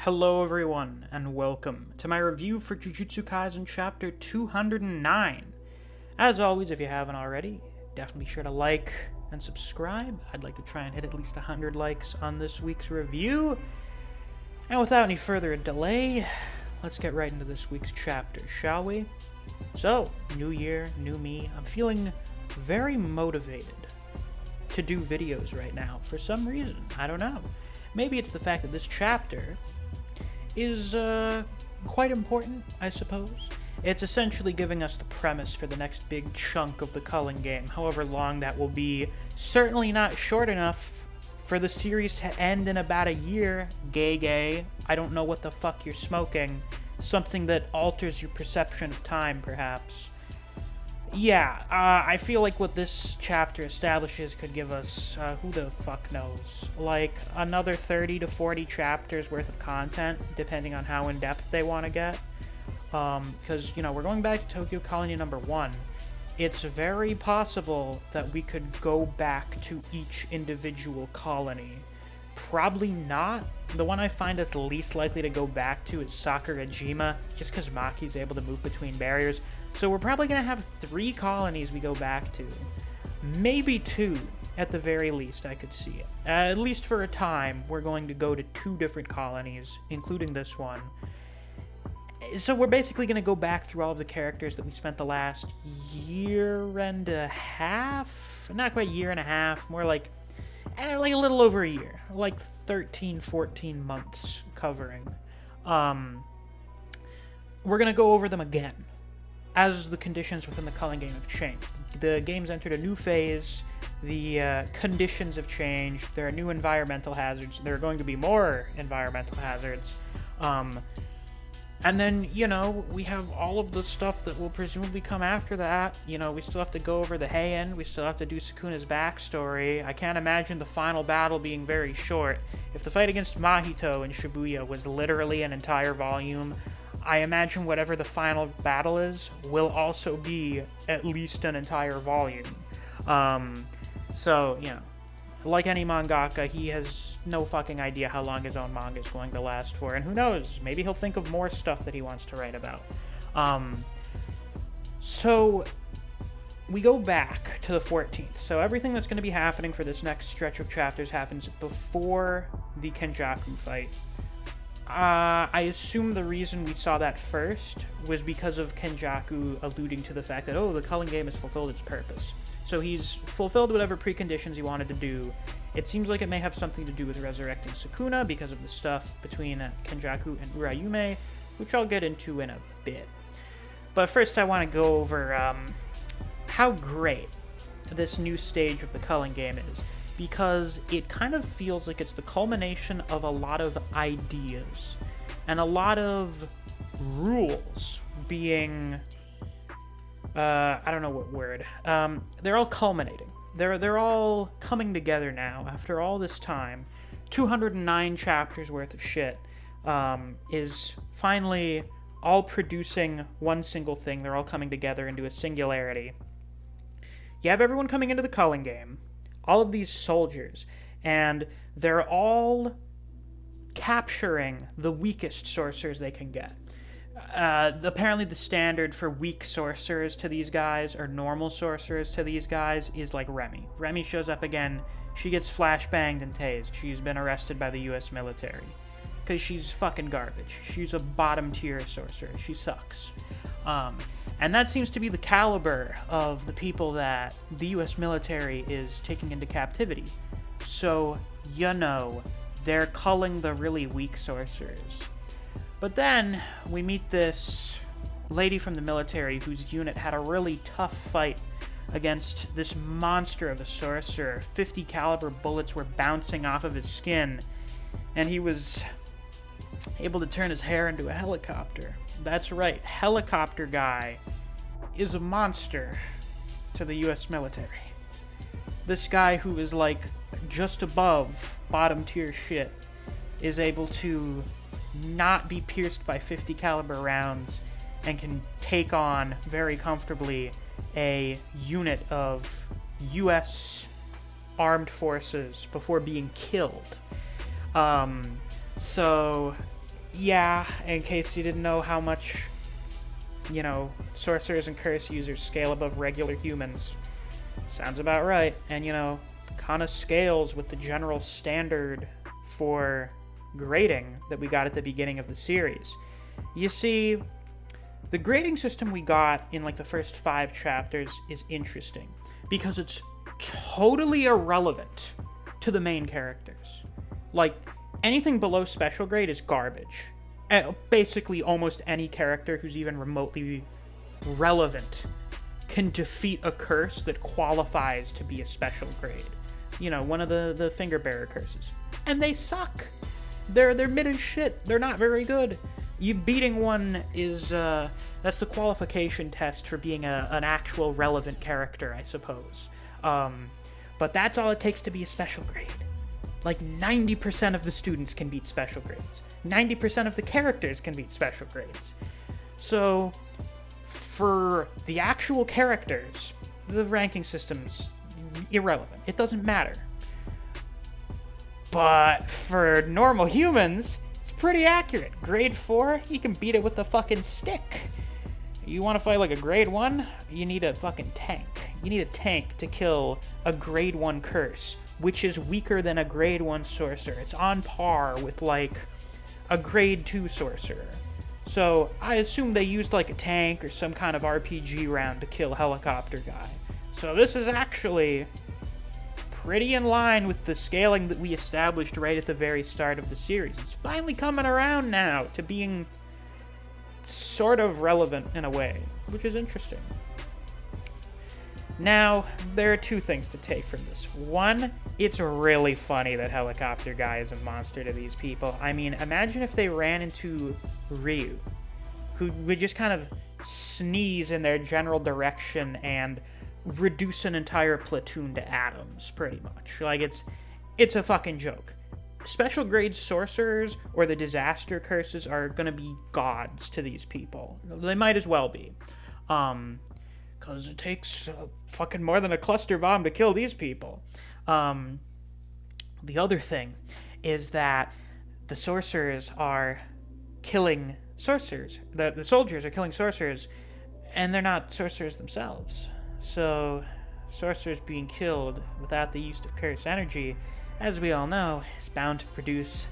Hello everyone, and welcome to my review for Jujutsu Kaisen Chapter 209. As always, if you haven't already, definitely be sure to like and subscribe. I'd like to try and hit at least 100 likes on this week's review. And without any further delay, let's get right into this week's chapter, shall we? So, new year, new me. I'm feeling very motivated to do videos right now for some reason. I don't know. Maybe it's the fact that this chapter is quite important, I suppose. It's essentially giving us the premise for the next big chunk of the Culling game, however long that will be. Certainly not short enough for the series to end in about a year. Gay. I don't know what the fuck you're smoking. Something that alters your perception of time, perhaps. Yeah, I feel like what this chapter establishes could give us, who the fuck knows, like another 30 to 40 chapters worth of content, depending on how in-depth they want to get. Because, we're going back to Tokyo Colony number 1. It's very possible that we could go back to each individual colony. Probably not. The one I find us least likely to go back to is Sakurajima, just because Maki's able to move between barriers. So we're probably going to have 3 colonies we go back to. Maybe 2, at the very least, I could see it. At least for a time, we're going to go to 2 different colonies, including this one. So we're basically going to go back through all of the characters that we spent the last year and a half? Not quite year and a half, more like a little over a year. Like 13, 14 months covering. We're going to go over them again, as the conditions within the Culling game have changed. The game's entered a new phase, the conditions have changed, there are new environmental hazards, there are going to be more environmental hazards, and then, we have all of the stuff that will presumably come after that. We still have to go over the Heian, we still have to do Sukuna's backstory. I can't imagine the final battle being very short. If the fight against Mahito in Shibuya was literally an entire volume, I imagine whatever the final battle is will also be at least an entire volume. Like any mangaka, he has no fucking idea how long his own manga is going to last for, and who knows, maybe he'll think of more stuff that he wants to write about. So we go back to the 14th. So everything that's going to be happening for this next stretch of chapters happens before the Kenjaku fight. I assume the reason we saw that first was because of Kenjaku alluding to the fact that, the Culling game has fulfilled its purpose. So he's fulfilled whatever preconditions he wanted to do. It seems like it may have something to do with resurrecting Sukuna because of the stuff between Kenjaku and Uraume, which I'll get into in a bit. But first I want to go over how great this new stage of the Culling game is, because it kind of feels like it's the culmination of a lot of ideas and a lot of rules being, I don't know what word, they're all culminating. They're all coming together now after all this time. 209 chapters worth of shit is finally all producing one single thing. They're all coming together into a singularity. You have everyone coming into the Culling game, all of these soldiers, and they're all capturing the weakest sorcerers they can get. Apparently the standard for weak sorcerers to these guys, or normal sorcerers to these guys, is like Remy. Remy shows up again, she gets flashbanged and tased. She's been arrested by the US military. Because she's fucking garbage. She's a bottom tier sorcerer. She sucks. And that seems to be the caliber of the people that the US military is taking into captivity. So, they're culling the really weak sorcerers. But then we meet this lady from the military whose unit had a really tough fight against this monster of a sorcerer. 50 caliber bullets were bouncing off of his skin, and he was able to turn his hair into a helicopter. That's right, helicopter guy is a monster to the US military. This guy who is like just above bottom tier shit is able to not be pierced by 50 caliber rounds and can take on very comfortably a unit of US armed forces before being killed. So Yeah, in case you didn't know how much, sorcerers and curse users scale above regular humans. Sounds about right. And, kind of scales with the general standard for grading that we got at the beginning of the series. You see, the grading system we got in like the first 5 chapters is interesting because it's totally irrelevant to the main characters. Like, anything below special grade is garbage. Basically, almost any character who's even remotely relevant can defeat a curse that qualifies to be a special grade. One of the finger bearer curses. And they suck. They're mid as shit. They're not very good. You beating one is, that's the qualification test for being an actual relevant character, I suppose. But that's all it takes to be a special grade. Like, 90% of the students can beat special grades. 90% of the characters can beat special grades. So, for the actual characters, the ranking system's irrelevant. It doesn't matter. But for normal humans, it's pretty accurate. Grade 4, you can beat it with a fucking stick. You want to fight like a grade 1? You need a fucking tank. You need a tank to kill a grade 1 curse, which is weaker than a grade 1 sorcerer. It's on par with, like, a grade 2 sorcerer. So, I assume they used, like, a tank or some kind of RPG round to kill Helicopter Guy. So this is actually pretty in line with the scaling that we established right at the very start of the series. It's finally coming around now to being sort of relevant in a way, which is interesting. Now, there are 2 things to take from this. One, it's really funny that Helicopter Guy is a monster to these people. I mean, imagine if they ran into Ryu, who would just kind of sneeze in their general direction and reduce an entire platoon to atoms, pretty much. Like, it's a fucking joke. Special grade sorcerers or the disaster curses are gonna be gods to these people. They might as well be. Because it takes fucking more than a cluster bomb to kill these people. The other thing is that the sorcerers are killing sorcerers. The soldiers are killing sorcerers, and they're not sorcerers themselves. So, sorcerers being killed without the use of curse energy, as we all know, is bound to produce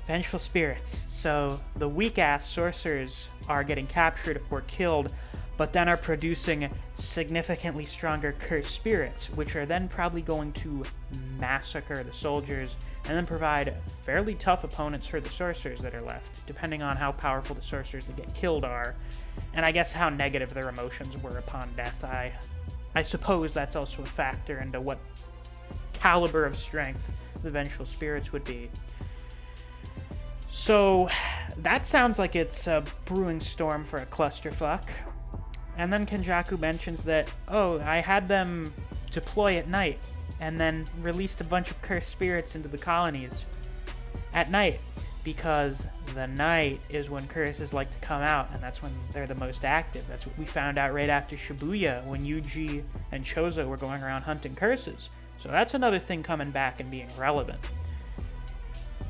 vengeful spirits. So, the weak-ass sorcerers are getting captured or killed, but then are producing significantly stronger cursed spirits, which are then probably going to massacre the soldiers, and then provide fairly tough opponents for the sorcerers that are left, depending on how powerful the sorcerers that get killed are, and I guess how negative their emotions were upon death. I suppose that's also a factor into what caliber of strength the vengeful spirits would be. So, that sounds like it's a brewing storm for a clusterfuck. And then Kenjaku mentions that, I had them deploy at night, and then released a bunch of cursed spirits into the colonies at night, because the night is when curses like to come out, and that's when they're the most active. That's what we found out right after Shibuya, when Yuji and Chozo were going around hunting curses. So that's another thing coming back and being relevant.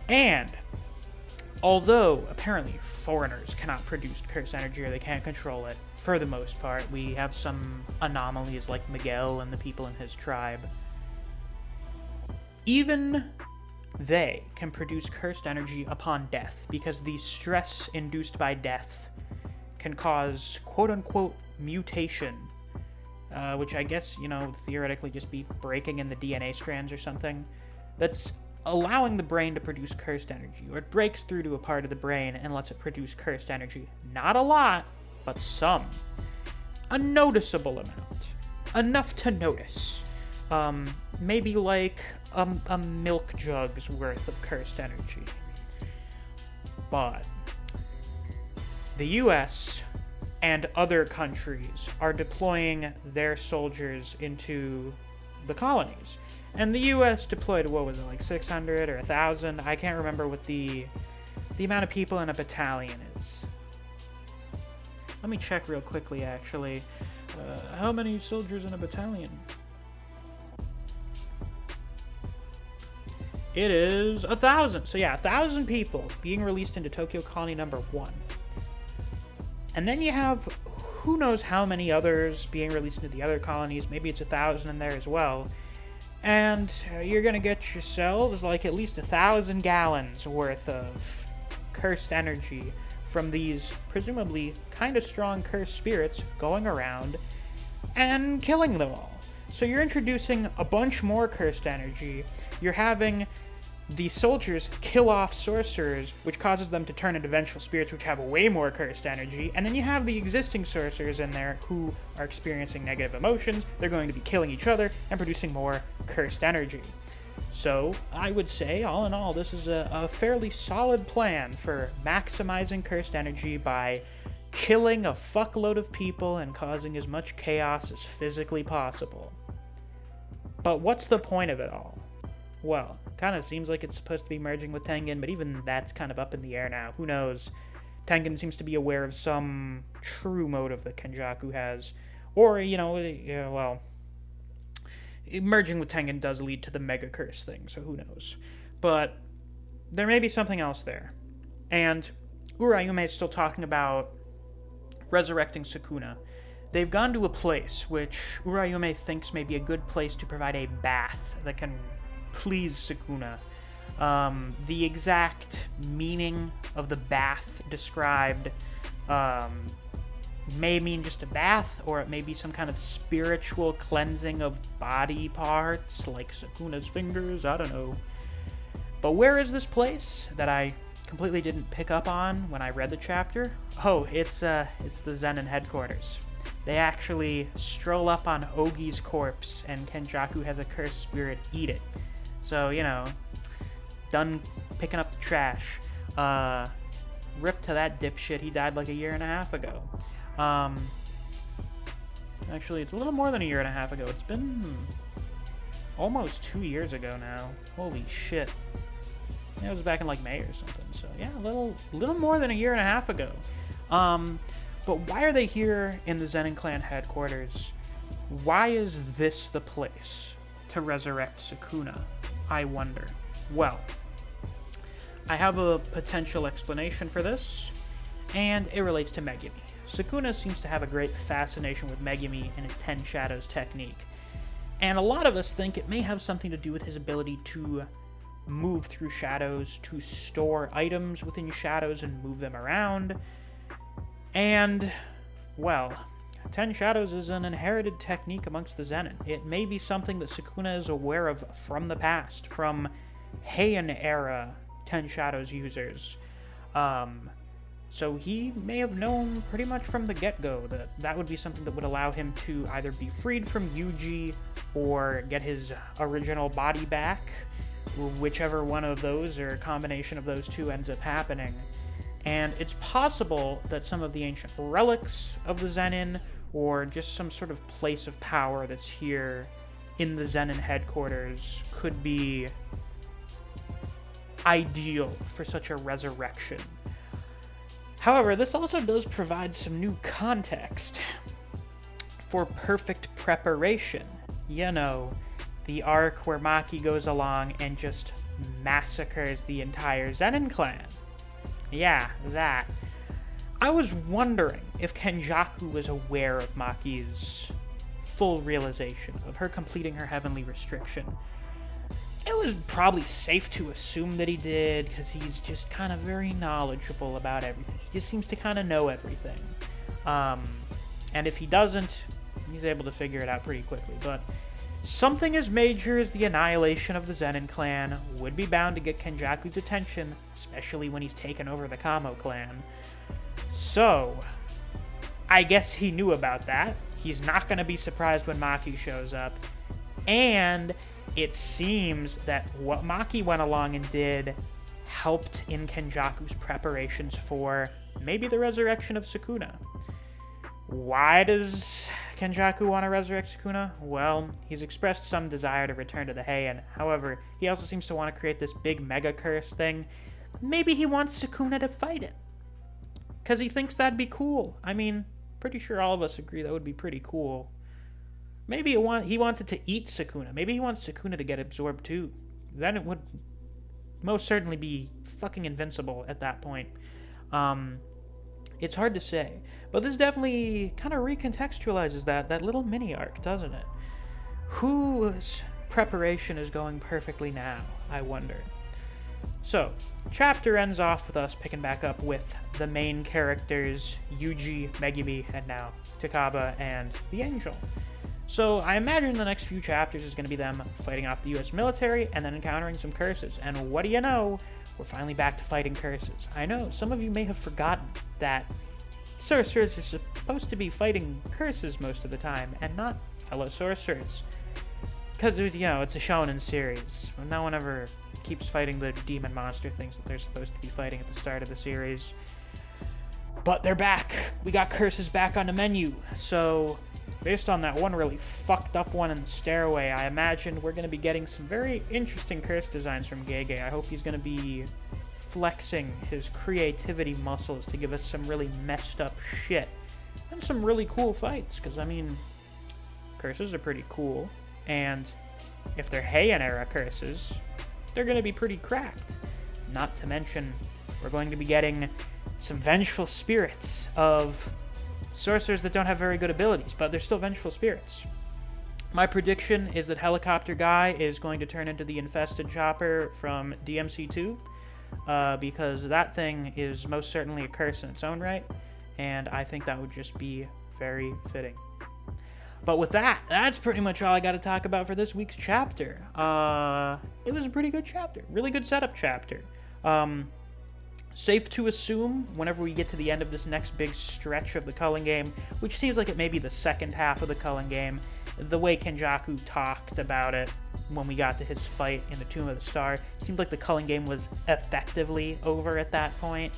And although apparently foreigners cannot produce curse energy, or they can't control it, for the most part, we have some anomalies like Miguel and the people in his tribe. Even they can produce cursed energy upon death, because the stress induced by death can cause quote-unquote mutation, which I guess, theoretically just be breaking in the DNA strands or something. That's allowing the brain to produce cursed energy, or it breaks through to a part of the brain and lets it produce cursed energy. Not a lot, but some. A noticeable amount. Enough to notice. Maybe like a milk jug's worth of cursed energy. But the US and other countries are deploying their soldiers into the colonies. And the US deployed, what was it, like 600 or 1,000? I can't remember what the amount of people in a battalion is. Let me check real quickly, actually. How many soldiers in a battalion? It is 1,000. So yeah, 1,000 people being released into Tokyo Colony number 1. And then you have who knows how many others being released into the other colonies. Maybe it's 1,000 in there as well. And you're going to get yourselves like at least 1,000 gallons worth of cursed energy from these presumably kind of strong cursed spirits going around and killing them all. So you're introducing a bunch more cursed energy. You're having the soldiers kill off sorcerers, which causes them to turn into vengeful spirits, which have way more cursed energy. And then you have the existing sorcerers in there who are experiencing negative emotions. They're going to be killing each other and producing more cursed energy. So I would say, all in all, this is a fairly solid plan for maximizing cursed energy by killing a fuckload of people and causing as much chaos as physically possible. But what's the point of it all? Well, kind of seems like it's supposed to be merging with Tengen, but even that's kind of up in the air now. Who knows? Tengen seems to be aware of some true motive that Kenjaku has. Or, merging with Tengen does lead to the Mega Curse thing, so who knows? But there may be something else there. And Uraume is still talking about resurrecting Sukuna. They've gone to a place which Uraume thinks may be a good place to provide a bath that can please Sukuna. The exact meaning of the bath described may mean just a bath, or it may be some kind of spiritual cleansing of body parts, like Sukuna's fingers, I don't know. But where is this place that I completely didn't pick up on when I read the chapter? Oh, it's the Zenin headquarters. They actually stroll up on Ogi's corpse, and Kenjaku has a cursed spirit eat it. So, done picking up the trash. Rip to that dipshit, he died like a year and a half ago. Actually, it's a little more than a year and a half ago. It's been almost 2 years ago now. Holy shit. It was back in like May or something. So yeah, a little more than a year and a half ago. But why are they here in the Zenin clan headquarters? Why is this the place to resurrect Sukuna, I wonder? Well, I have a potential explanation for this, and it relates to Megumi. Sukuna seems to have a great fascination with Megumi and his 10 Shadows technique, and a lot of us think it may have something to do with his ability to move through shadows, to store items within shadows and move them around. And, well, 10 Shadows is an inherited technique amongst the Zenin. It may be something that Sukuna is aware of from the past, from Heian-era 10 Shadows users. So he may have known pretty much from the get-go that that would be something that would allow him to either be freed from Yuji or get his original body back, whichever one of those or a combination of those two ends up happening. And it's possible that some of the ancient relics of the Zenin, or just some sort of place of power that's here in the Zenin headquarters, could be ideal for such a resurrection. However, this also does provide some new context for perfect preparation. The arc where Maki goes along and just massacres the entire Zenin clan. Yeah, that. I was wondering if Kenjaku was aware of Maki's full realization of her completing her heavenly restriction. It was probably safe to assume that he did, because he's just kind of very knowledgeable about everything. He just seems to kind of know everything. And if he doesn't, he's able to figure it out pretty quickly. But something as major as the annihilation of the Zenin clan would be bound to get Kenjaku's attention, especially when he's taken over the Kamo clan. So, I guess he knew about that. He's not going to be surprised when Maki shows up. And it seems that what Maki went along and did helped in Kenjaku's preparations for maybe the resurrection of Sukuna. Why does Kenjaku want to resurrect Sukuna? Well, he's expressed some desire to return to the Heian. However, he also seems to want to create this big mega curse thing. Maybe he wants Sukuna to fight it, because he thinks that'd be cool. I mean, pretty sure all of us agree that would be pretty cool. Maybe he wants it to eat Sukuna. Maybe he wants Sukuna to get absorbed too. Then it would most certainly be fucking invincible at that point. It's hard to say, but this definitely kind of recontextualizes that little mini arc, doesn't it? Whose preparation is going perfectly now, I wonder. So, chapter ends off with us picking back up with the main characters, Yuji, Megumi, and now Takaba and the Angel. So, I imagine the next few chapters is going to be them fighting off the US military and then encountering some curses. And what do you know? We're finally back to fighting curses. I know, some of you may have forgotten that sorcerers are supposed to be fighting curses most of the time and not fellow sorcerers. Because, it's a shonen series. No one ever keeps fighting the demon monster things that they're supposed to be fighting at the start of the series. But they're back. We got curses back on the menu. So, based on that one really fucked up one in the stairway, I imagine we're going to be getting some very interesting curse designs from Gege. I hope he's going to be flexing his creativity muscles to give us some really messed up shit. And some really cool fights, because, curses are pretty cool. And if they're Heian era curses, they're going to be pretty cracked. Not to mention, we're going to be getting some vengeful spirits of sorcerers that don't have very good abilities, but they're still vengeful spirits. My prediction is that Helicopter Guy is going to turn into the infested chopper from DMC2, because that thing is most certainly a curse in its own right, and I think that would just be very fitting. But with that, that's pretty much all I got to talk about for this week's chapter. It was a pretty good chapter. Really good setup chapter. Safe to assume, whenever we get to the end of this next big stretch of the Culling game, which seems like it may be the second half of the Culling game, the way Kenjaku talked about it when we got to his fight in the Tomb of the Star, seemed like the Culling game was effectively over at that point.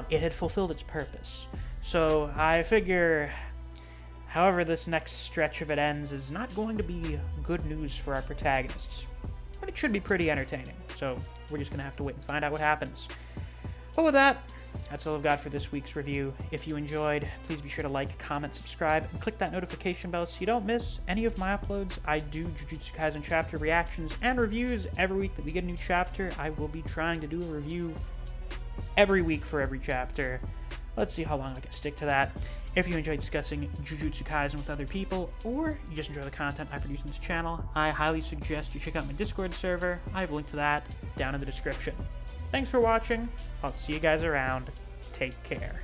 It had fulfilled its purpose. So I figure, however this next stretch of it ends is not going to be good news for our protagonists. But it should be pretty entertaining, so we're just going to have to wait and find out what happens. But with that, that's all I've got for this week's review. If you enjoyed, please be sure to like, comment, subscribe, and click that notification bell so you don't miss any of my uploads. I do Jujutsu Kaisen chapter reactions and reviews every week that we get a new chapter. I will be trying to do a review every week for every chapter. Let's see how long I can stick to that. If you enjoy discussing Jujutsu Kaisen with other people, or you just enjoy the content I produce on this channel, I highly suggest you check out my Discord server. I have a link to that down in the description. Thanks for watching. I'll see you guys around. Take care.